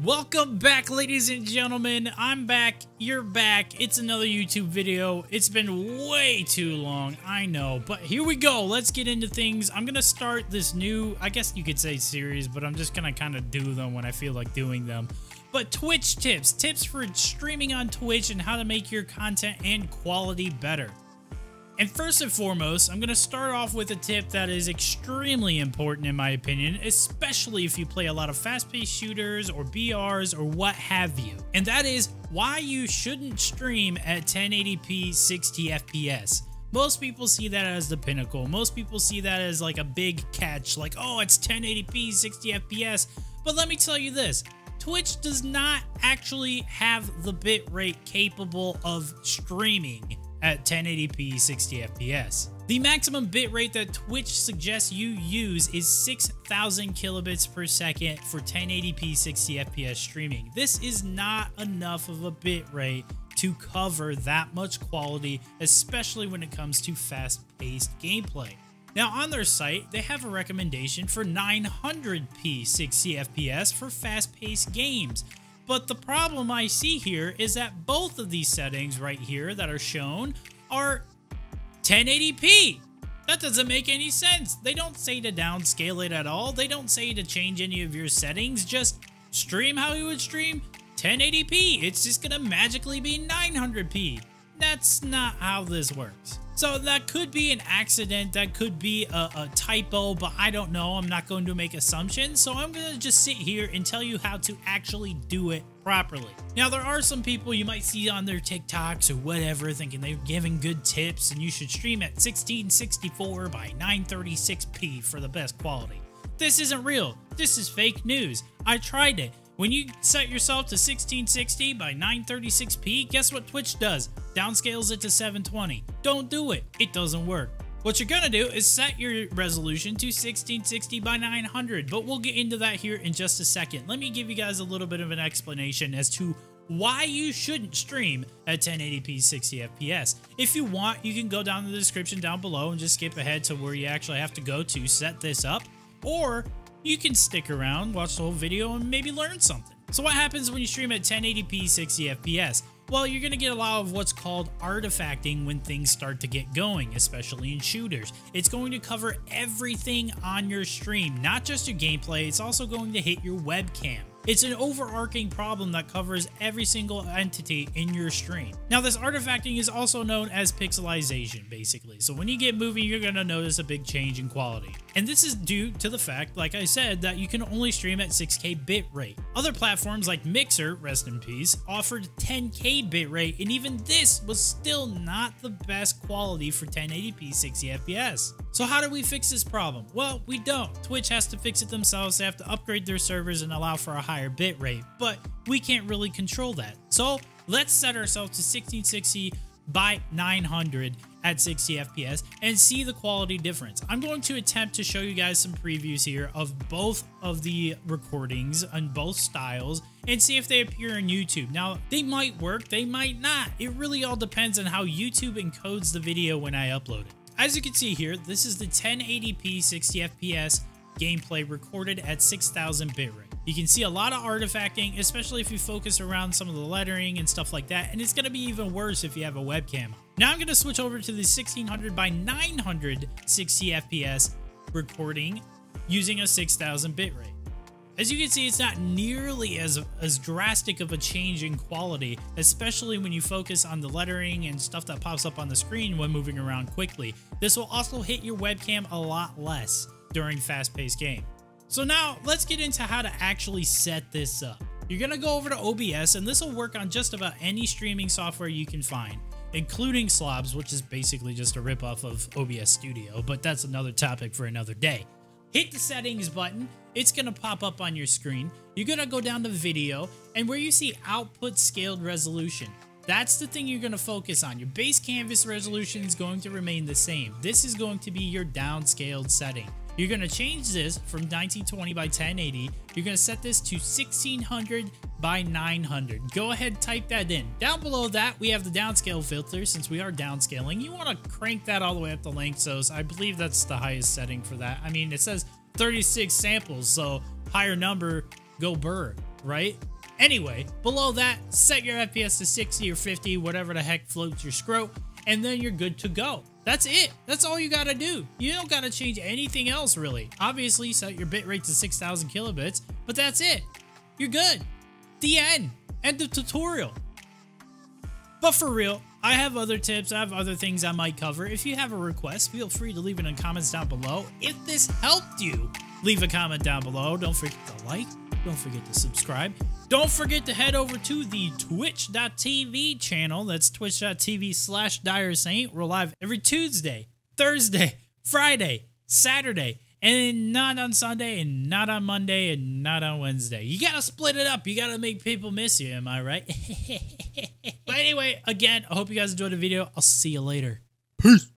Welcome back, ladies and gentlemen. I'm back. You're back. It's another YouTube video. It's been way too long, I know, but here we go. Let's get into things. I'm gonna start this new, I guess you could say series, but I'm just gonna kind of do them when I feel like doing them. But Twitch tips for streaming on Twitch and how to make your content and quality better. And first and foremost, I'm going to start off with a tip that is extremely important in my opinion, especially if you play a lot of fast-paced shooters or BRs or what have you. And that is why you shouldn't stream at 1080p 60 FPS. Most people see that as the pinnacle. Most people see that as like a big catch, like, oh, it's 1080p 60 FPS. But let me tell you this. Twitch does not actually have the bitrate capable of streaming at 1080p 60 FPS. The maximum bitrate that Twitch suggests you use is 6,000 kilobits per second for 1080p 60 FPS streaming. This is not enough of a bitrate to cover that much quality, especially when it comes to fast-paced gameplay. Now on their site, they have a recommendation for 900p 60 FPS for fast-paced games. But the problem I see here is that both of these settings right here that are shown are 1080p. That doesn't make any sense. They don't say to downscale it at all. They don't say to change any of your settings. Just stream how you would stream 1080p. It's just gonna magically be 900p. That's not how this works. So that could be an accident, that could be a typo, but I don't know. I'm not going to make assumptions, so I'm going to just sit here and tell you how to actually do it properly. Now, there are some people you might see on their TikToks or whatever thinking they're giving good tips and you should stream at 1664 by 936p for the best quality. This isn't real. This is fake news. I tried it. When you set yourself to 1660 by 936p, guess what Twitch does? Downscales it to 720. Don't do it. It doesn't work. What you're gonna do is set your resolution to 1660 by 900, but we'll get into that here in just a second. Let me give you guys a little bit of an explanation as to why you shouldn't stream at 1080p 60 FPS. If you want, you can go down in the description down below and just skip ahead to where you actually have to go to set this up, or you can stick around, watch the whole video, and maybe learn something. So what happens when you stream at 1080p 60 FPS? Well, you're going to get a lot of what's called artifacting when things start to get going, especially in shooters. It's going to cover everything on your stream, not just your gameplay, it's also going to hit your webcam. It's an overarching problem that covers every single entity in your stream. Now, this artifacting is also known as pixelization, basically. So when you get moving, you're going to notice a big change in quality. And this is due to the fact, like I said, that you can only stream at 6K bitrate. Other platforms like Mixer, rest in peace, offered 10K bitrate, and even this was still not the best quality for 1080p 60 FPS. So how do we fix this problem? Well, we don't. Twitch has to fix it themselves. They have to upgrade their servers and allow for a higher bitrate, but we can't really control that. So let's set ourselves to 1660 by 900 at 60 FPS and see the quality difference. I'm going to attempt to show you guys some previews here of both of the recordings on both styles and see if they appear on YouTube. Now, they might work, they might not. It really all depends on how YouTube encodes the video when I upload it. As you can see here, this is the 1080p 60 FPS gameplay recorded at 6,000 bitrate. You can see a lot of artifacting, especially if you focus around some of the lettering and stuff like that, and it's going to be even worse if you have a webcam. Now I'm going to switch over to the 1600 by 900 60 FPS recording using a 6,000 bitrate. As you can see, it's not nearly as drastic of a change in quality, especially when you focus on the lettering and stuff that pops up on the screen when moving around quickly. This will also hit your webcam a lot less during fast-paced game. So now let's get into how to actually set this up. You're gonna go over to OBS, and this will work on just about any streaming software you can find, including Slobs, which is basically just a ripoff of OBS Studio, but that's another topic for another day. Hit the settings button. It's gonna pop up on your screen. You're gonna go down to video, and where you see output scaled resolution, that's the thing you're gonna focus on. Your base canvas resolution is going to remain the same. This is going to be your downscaled setting. You're going to change this from 1920 by 1080. You're going to set this to 1600 by 900. Go ahead, type that in. Down below that, we have the downscale filter. Since we are downscaling, you want to crank that all the way up to length. So I believe that's the highest setting for that. I mean, it says 36 samples, so higher number, go burr. right? Anyway, below that, set your FPS to 60 or 50, whatever the heck floats your scrote, and then you're good to go. That's it. That's all you gotta do. You don't gotta change anything else, really. Obviously, set your bitrate to 6,000 kilobits, but that's it. You're good. The end. End of tutorial. But for real, I have other tips, I have other things I might cover. If you have a request, feel free to leave it in the comments down below. If this helped you, leave a comment down below. Don't forget to like, don't forget to subscribe. Don't forget to head over to the twitch.tv channel. That's twitch.tv/DireSaint. We're live every Tuesday, Thursday, Friday, Saturday, and not on Sunday, and not on Monday, and not on Wednesday. You gotta split it up. You gotta make people miss you, am I right? But anyway, again, I hope you guys enjoyed the video. I'll see you later. Peace.